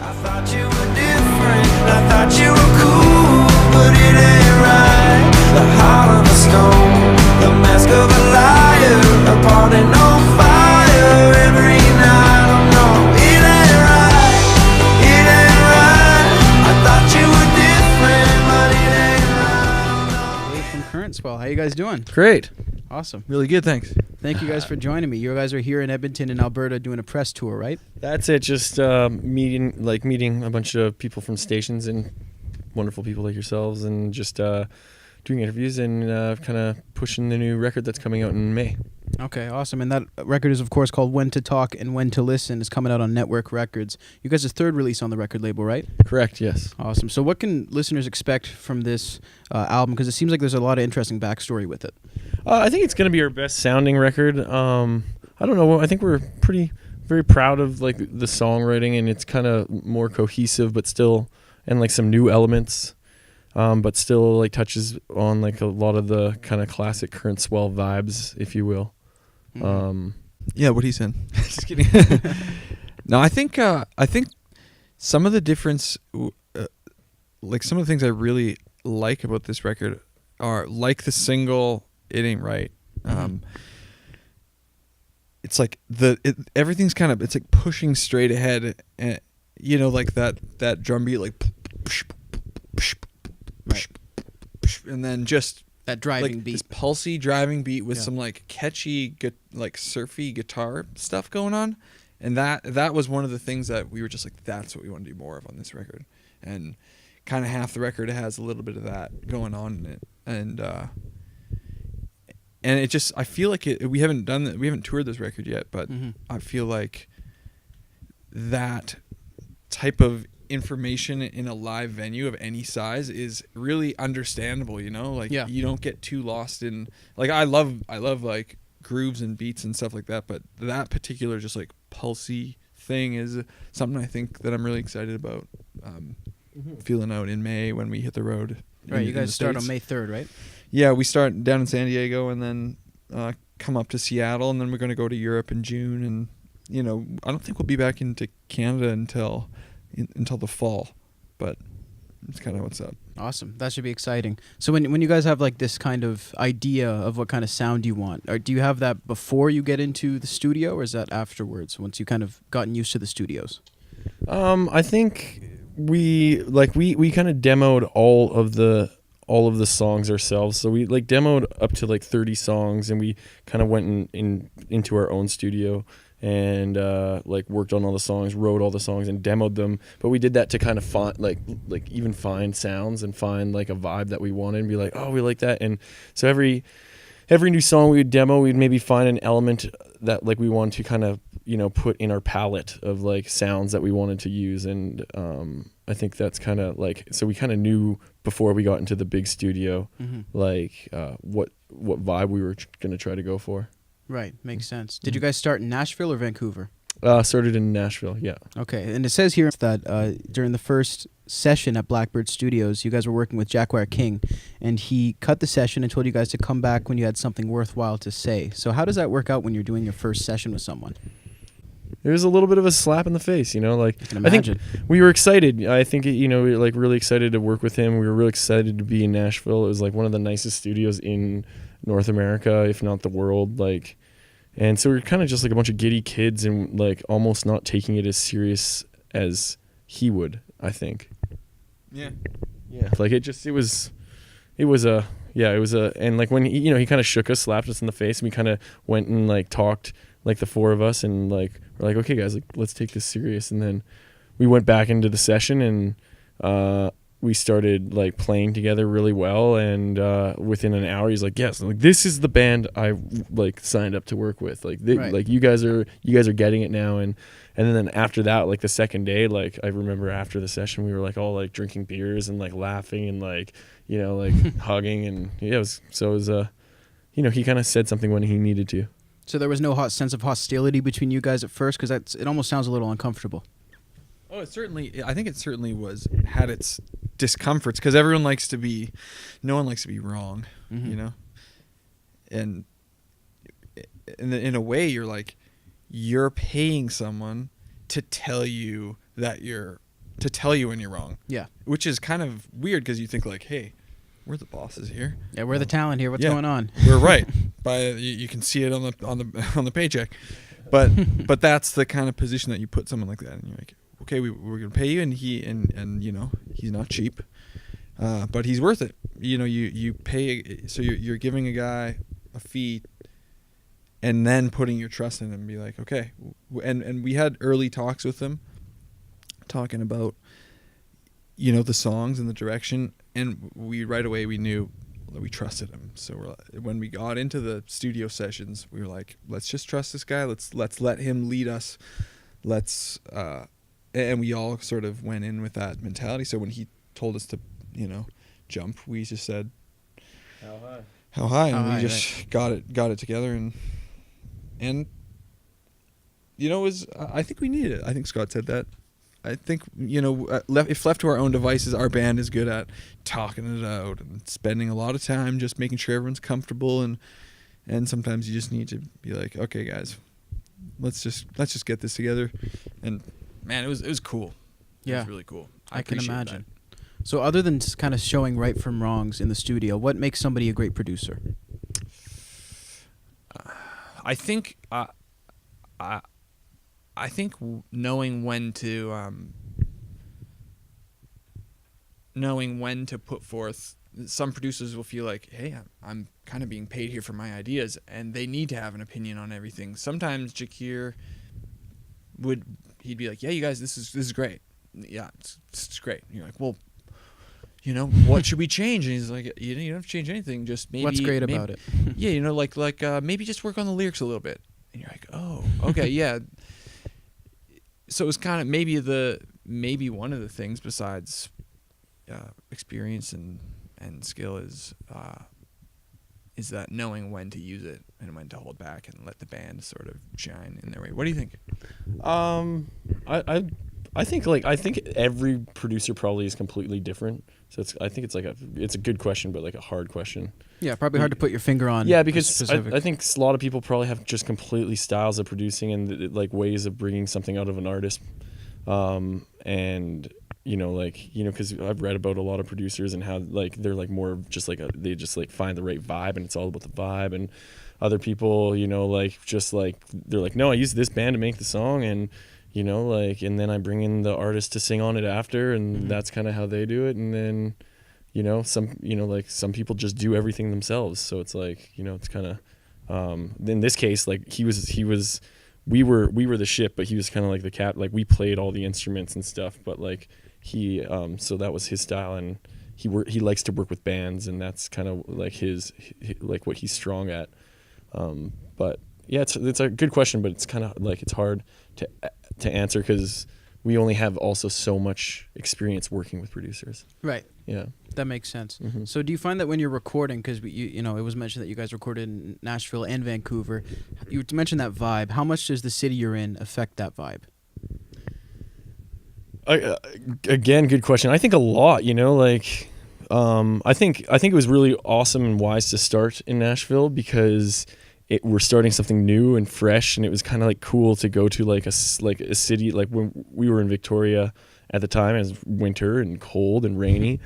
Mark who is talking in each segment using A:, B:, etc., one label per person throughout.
A: I thought you were different, I thought you were cool, but it ain't right. The heart of a stone, the mask of a liar, a parting on fire every night. Oh no, it ain't right, it ain't right. I thought you were different, but it ain't right. Oh no.
B: Hey, from Current Swell, how you guys doing?
C: Great.
B: Awesome.
C: Really good, thanks.
B: Thank you guys for joining me. You guys are here in Edmonton and Alberta doing a press tour, right?
C: That's it. Just meeting a bunch of people from stations and wonderful people like yourselves, and just doing interviews and kind of pushing the new record that's coming out in May.
B: Okay, awesome. And that record is, of course, called When to Talk and When to Listen. It's coming out on Network Records. You guys' third release on the record label, right?
C: Correct, yes.
B: Awesome. So what can listeners expect from this album? Because it seems like there's a lot of interesting backstory with it.
C: I think it's going to be our best sounding record. I don't know. I think we're very proud of like the songwriting, and it's kind of more cohesive, but still, and like some new elements, but still like touches on like a lot of the kind of classic Current Swell vibes, if you will.
D: Yeah, what he said. Just kidding. No, I think some of the difference, like some of the things I really like about this record are like the single "It Ain't Right." It's like everything's kind of, it's like pushing straight ahead, and you know, like that drum beat, like,
B: Right.
D: and then just
B: That driving
D: like
B: beat.
D: this pulsy driving beat with
B: Yeah.
D: some like catchy, like surfy guitar stuff going on, and that was one of the things that we were just like, that's what we want to do more of on this record, and kind of half the record has a little bit of that going on in it, and it just, I feel like we haven't toured this record yet, but I feel like that type of information in a live venue of any size is really understandable, you know, like you don't get too lost in, like, I love like grooves and beats and stuff like that, but that particular just like pulsy thing is something I think that I'm really excited about feeling out in May when we hit the road.
B: Right, you guys start
D: States.
B: on May 3rd, right?
D: Yeah, we start down in San Diego and then come up to Seattle, and then we're going to go to Europe in June, and you know, I don't think we'll be back into Canada until the fall, but it's kind of what's up.
B: Awesome. That should be exciting. So when you guys have like this kind of idea of what kind of sound you want, or do you have that before you get into the studio, or is that afterwards once you kind of gotten used to the studios?
C: I think we kind of demoed all of the songs ourselves. So we like demoed up to like 30 songs, and we kind of went into our own studio and like worked on all the songs, wrote all the songs, and demoed them. But we did that to kind of find like even find sounds and find like a vibe that we wanted, and be like, oh, we like that. And so every new song we would demo, we'd maybe find an element that like we wanted to kind of, you know, put in our palette of like sounds that we wanted to use. And I think that's kind of like, so we kind of knew before we got into the big studio like what vibe we were going to try to go for.
B: Right, makes sense. Did you guys start in Nashville or Vancouver?
C: Started in Nashville, yeah.
B: Okay, and it says here that during the first session at Blackbird Studios, you guys were working with Jacquire King, and he cut the session and told you guys to come back when you had something worthwhile to say. So how does that work out when you're doing your first session with someone?
C: It was a little bit of a slap in the face, you know, like,
B: I can imagine.
C: think we were excited. I think, you know, we were like really excited to work with him. We were really excited to be in Nashville. It was like one of the nicest studios in North America, if not the world, like, and so we were kind of just like a bunch of giddy kids and like almost not taking it as serious as he would, I think.
D: Yeah.
C: Like and like when he, you know, he kind of shook us, slapped us in the face, and we kind of went and like talked, like the four of us, and like we're like, okay guys, like let's take this serious. And then we went back into the session, and we started like playing together really well, and within an hour he's like, yes, like this is the band I like signed up to work with, like
B: Right.
C: like you guys are getting it now. And then after that, like the second day, like I remember after the session we were like all like drinking beers and like laughing and like, you know, like hugging, and yeah, it was you know, he kind of said something when he needed to.
B: So there was no sense of hostility between you guys at first, because it almost sounds a little uncomfortable.
D: Oh, I think it certainly had its discomforts, because no one likes to be wrong, you know? And in a way, you're paying someone to tell you that you're to tell you when you're wrong.
B: Yeah.
D: Which is kind of weird because you think like, hey, we're the bosses here.
B: Yeah, we're the talent here. What's
D: Yeah.
B: going on?
D: We're right. You can see it on the paycheck. But that's the kind of position that you put someone like that, and you're like, okay, we're gonna pay you, and he's not cheap, but he's worth it. You pay, so you're giving a guy a fee, and then putting your trust in him and be like, okay, and we had early talks with him, talking about the songs and the direction, and we right away we knew that we trusted him. So when we got into the studio sessions, we were like, let's just trust this guy. Let's let him lead us. And we all sort of went in with that mentality. So when he told us to, jump, we just said, how high, and we just got it together, and it was. I think we needed it. I think Scott said that. I think, if left to our own devices, our band is good at talking it out and spending a lot of time just making sure everyone's comfortable, and sometimes you just need to be like, okay, guys, let's just get this together. And man, it was cool.
B: Yeah.
D: It was really cool.
B: I can
D: appreciate
B: imagine.
D: that.
B: So other than kind of showing right from wrongs in the studio, what makes somebody a great producer?
E: I think knowing when to put forth. Some producers will feel like, hey, I'm kind of being paid here for my ideas, and they need to have an opinion on everything. Sometimes Jacquire he'd be like, yeah, you guys, this is great. Yeah, it's great. And you're like, well, what should we change? And he's like, you don't have to change anything. Just maybe.
B: What's great about it?
E: Yeah, like maybe just work on the lyrics a little bit. And you're like, oh, okay, yeah. So it's kind of maybe one of the things besides experience and skill is that knowing when to use it and when to hold back and let the band sort of shine in their way. What do you think?
C: I think every producer probably is completely different. So I think it's a good question, but like a hard question.
B: Yeah, probably hard to put your finger on.
C: Yeah, because
B: specific.
C: I think a lot of people probably have just completely styles of producing and like ways of bringing something out of an artist. And because I've read about a lot of producers and how like they're like more just like they just like find the right vibe, and it's all about the vibe. And other people, they're like, no, I use this band to make the song, and and then I bring in the artist to sing on it after, and that's kind of how they do it. And then some people just do everything themselves. So it's like, it's kind of in this case, like we were the ship, but he was kind of like the cap. Like we played all the instruments and stuff, but like he so that was his style, and he likes to work with bands, and that's kind of like his like what he's strong at. But yeah, it's a good question, but it's kind of like it's hard to answer because we only have also so much experience working with producers.
B: Right.
C: Yeah.
B: That makes sense.
C: Mm-hmm.
B: So do you find that when you're recording, because it was mentioned that you guys recorded in Nashville and Vancouver, you mentioned that vibe. How much does the city you're in affect that vibe?
C: Again, good question. I think a lot. I think it was really awesome and wise to start in Nashville because we're starting something new and fresh, and it was kind of like cool to go to like a city. Like when we were in Victoria at the time, it was winter and cold and rainy,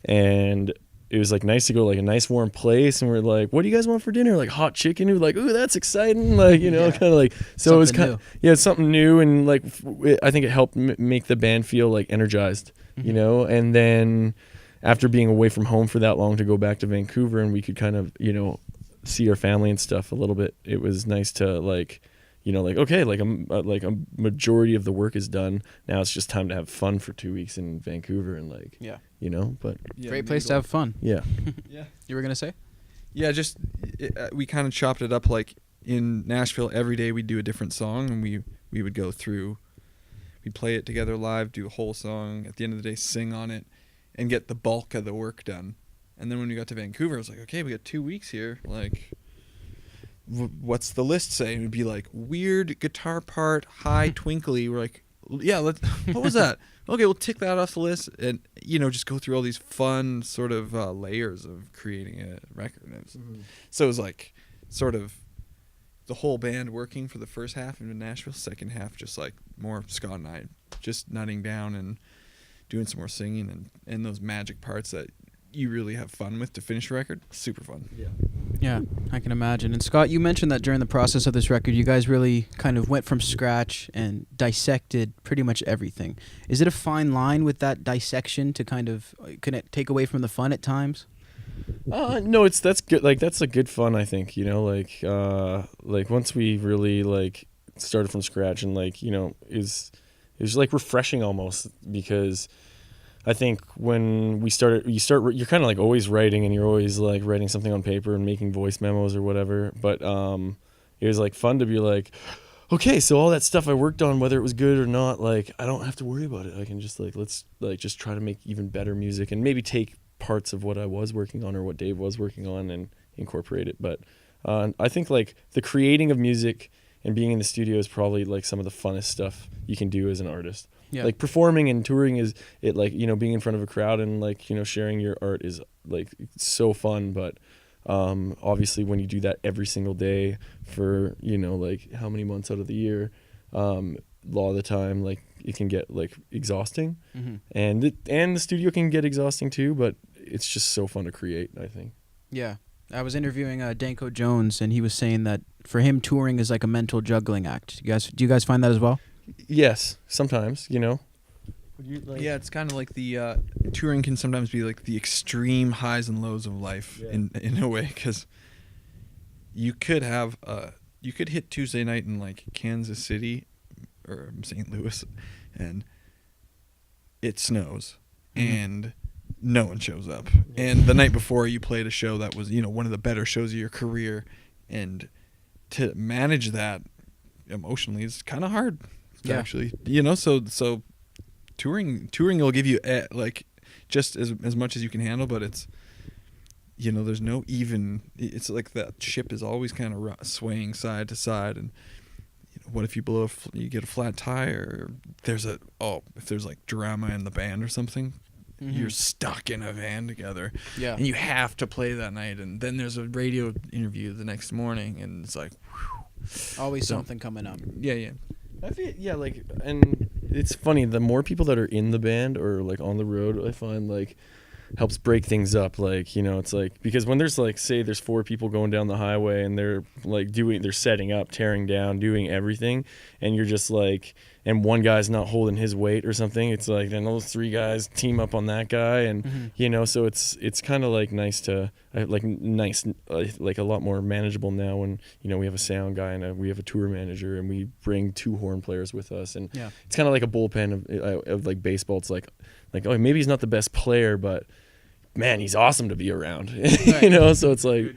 C: and it was like nice to go like a nice warm place. And we're like, what do you guys want for dinner? Like hot chicken. We're like, ooh, that's exciting. Like, kind of like, so it was kind of, it's something new. And like, I think it helped make the band feel like energized, and then after being away from home for that long to go back to Vancouver, and we could kind of, see our family and stuff a little bit. It was nice to like, okay, like a majority of the work is done. Now it's just time to have fun for 2 weeks in Vancouver and like, but
B: Great place to have fun.
C: yeah.
D: Yeah.
B: You were going to say?
D: Yeah, just we kind of chopped it up like in Nashville. Every day we'd do a different song, and we would go through, we'd play it together live, do a whole song. At the end of the day, sing on it, and get the bulk of the work done. And then when we got to Vancouver, I was like, okay, we got 2 weeks here. Like, what's the list say? And it'd be like weird guitar part, high twinkly. We're like, yeah, what was that? Okay, we'll tick that off the list, and just go through all these fun sort of layers of creating a record. So it was like sort of the whole band working for the first half in Nashville, second half just like more Scott and I just nutting down and doing some more singing and those magic parts that you really have fun with to finish a record. Super fun.
B: Yeah, I can imagine. And Scott, you mentioned that during the process of this record, you guys really kind of went from scratch and dissected pretty much everything. Is it a fine line with that dissection to kind of, can it take away from the fun at times?
C: No, that's good. Like that's a good fun, I think, you know, like once we really like started from scratch and like, you know, it was like refreshing almost, because I think when you're kind of like always writing, and you're always like writing something on paper and making voice memos or whatever. But it was like fun to be like, okay, so all that stuff I worked on, whether it was good or not, like I don't have to worry about it. I can just like, let's like just try to make even better music, and maybe take parts of what I was working on or what Dave was working on and incorporate it. But I think like the creating of music and being in the studio is probably like some of the funnest stuff you can do as an artist.
B: Yeah.
C: Like performing and touring is it, like, you know, being in front of a crowd and like, you know, sharing your art is like so fun. But obviously when you do that every single day for, you know, like how many months out of the year, a lot of the time, like it can get like exhausting.
B: Mm-hmm.
C: And the studio can get exhausting too, but it's just so fun to create, I think.
B: Yeah. I was interviewing Danko Jones, and he was saying that for him, touring is like a mental juggling act. Do you guys find that as well?
C: Yes, sometimes, you know.
D: Yeah, it's kind of like the touring can sometimes be like the extreme highs and lows of life in a way, because you could have you could hit Tuesday night in like Kansas City or St. Louis, and it snows, and no one shows up. And the night before you played a show that was, you know, one of the better shows of your career, and to manage that emotionally is kind of hard. Actually, you know, so touring will give you like just as much as you can handle, but it's, you know, there's no even, it's like that ship is always kind of swaying side to side, and you know, what if you you get a flat tire, or if there's like drama in the band or something, you're stuck in a van together, and you have to play that night, and then there's a radio interview the next morning, and it's like whew.
B: Always something coming up.
D: Yeah.
C: I feel, like, and it's funny, the more people that are in the band or like on the road, I find like helps break things up. Like, you know, it's like, because when there's like, say there's 4 people going down the highway and they're like they're setting up, tearing down, doing everything, and you're just like, and one guy's not holding his weight or something, it's like then those 3 guys team up on that guy, and you know, so it's kind of like nice to like a lot more manageable now when, you know, we have a sound guy and we have a tour manager, and we bring 2 horn players with us, and it's kind of like a bullpen of like baseball. It's like oh, maybe he's not the best player, but man, he's awesome to be around. You know, so it's like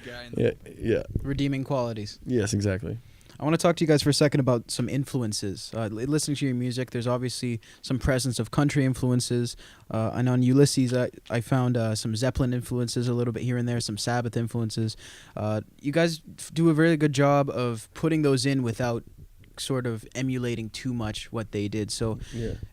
B: Redeeming qualities.
C: Yes, exactly.
B: I want to talk to you guys for a second about some influences. Listening to your music, there's obviously some presence of country influences. And on Ulysses, I found some Zeppelin influences a little bit here and there, some Sabbath influences. You guys do a very good job of putting those in without sort of emulating too much what they did. So,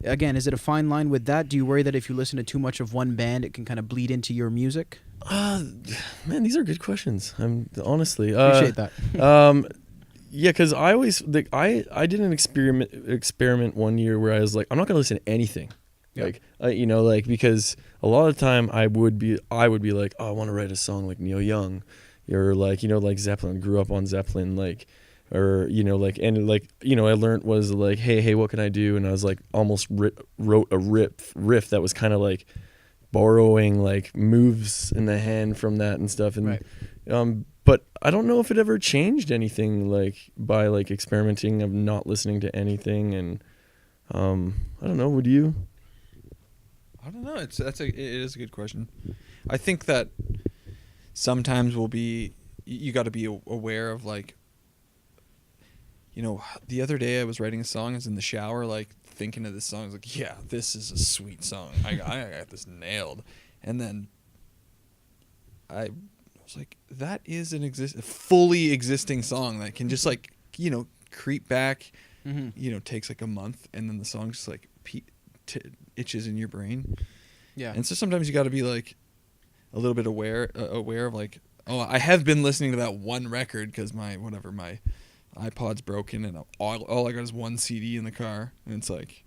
B: again, is it a fine line with that? Do you worry that if you listen to too much of one band, it can kind of bleed into your music?
C: Man, these are good questions. Honestly
B: Appreciate that.
C: Yeah, because I always I did an experiment one year where I was like, I'm not gonna listen to anything, like you know, like, because a lot of the time I would be like, oh, I want to write a song like Neil Young, or like, you know, like Zeppelin, grew up on Zeppelin, like, or, you know, like, and like, you know, I learned was like, hey, what can I do? And I was like, almost wrote a riff that was kind of like borrowing like moves in the hand from that and stuff, and but I don't know if it ever changed anything, like by like experimenting of not listening to anything, and I don't know. Would you?
D: I don't know. It is a good question. I think that sometimes you got to be aware of, like, you know, the other day I was writing a song, I was in the shower, like thinking of this song. I was like, yeah, this is a sweet song. I got this nailed. And then I was like, that is a fully existing song that can just, like, you know, creep back, you know, takes like a month, and then the song just like itches in your brain. Yeah. And so sometimes you got to be like a little bit aware of like, oh, I have been listening to that one record because my iPod's broken, and all I got is one CD in the car, and it's like,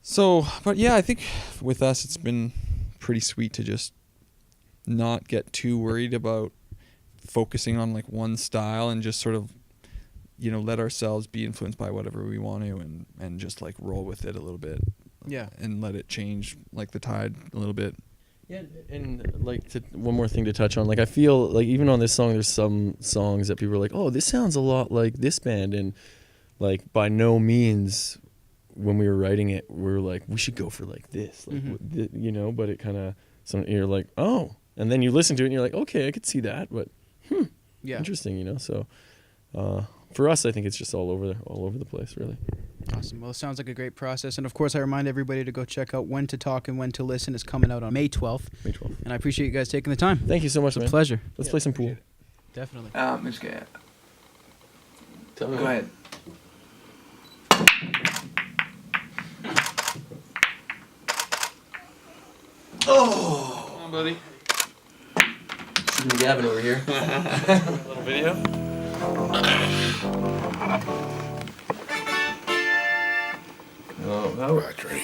D: So, but yeah, I think with us, it's been pretty sweet to just not get too worried about focusing on like one style and just sort of, you know, let ourselves be influenced by whatever we want to and just like roll with it a little bit.
B: Yeah.
D: And let it change like the tide a little bit.
C: Yeah, and like one more thing to touch on, like I feel like even on this song, there's some songs that people are like, oh, this sounds a lot like this band, and like by no means when we were writing it, we were like, we should go for like this, like you know, but it kind of, so you're like, oh, and then you listen to it and you're like, okay, I could see that, but
B: Yeah.
C: interesting, you know. So for us, I think it's just all over the place, really.
B: Awesome. Well, it sounds like a great process. And of course, I remind everybody to go check out When to Talk and When to Listen. Is coming out on May 12th.
C: May 12th.
B: And I appreciate you guys taking the time.
C: Thank you so much,
B: It's a
C: man.
B: pleasure.
C: Let's play some pool.
B: Definitely.
F: I'm scared. Go ahead. Oh! Come on, buddy. Shooting Gavin over here.
C: Little video.
F: Oh, that was great.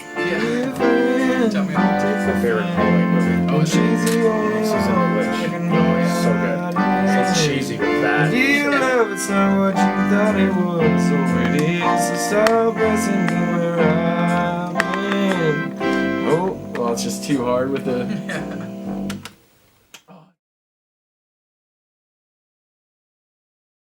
E: Tell me.
F: It's my favorite Halloween movie.
E: Oh, is it?
F: Season of the Witch. Oh, yeah. So good. It's cheesy but bad.
A: Dear love, it's not what you thought it was. Oh, it is. So stop pressing to where I've been.
C: Well, it's just too hard with the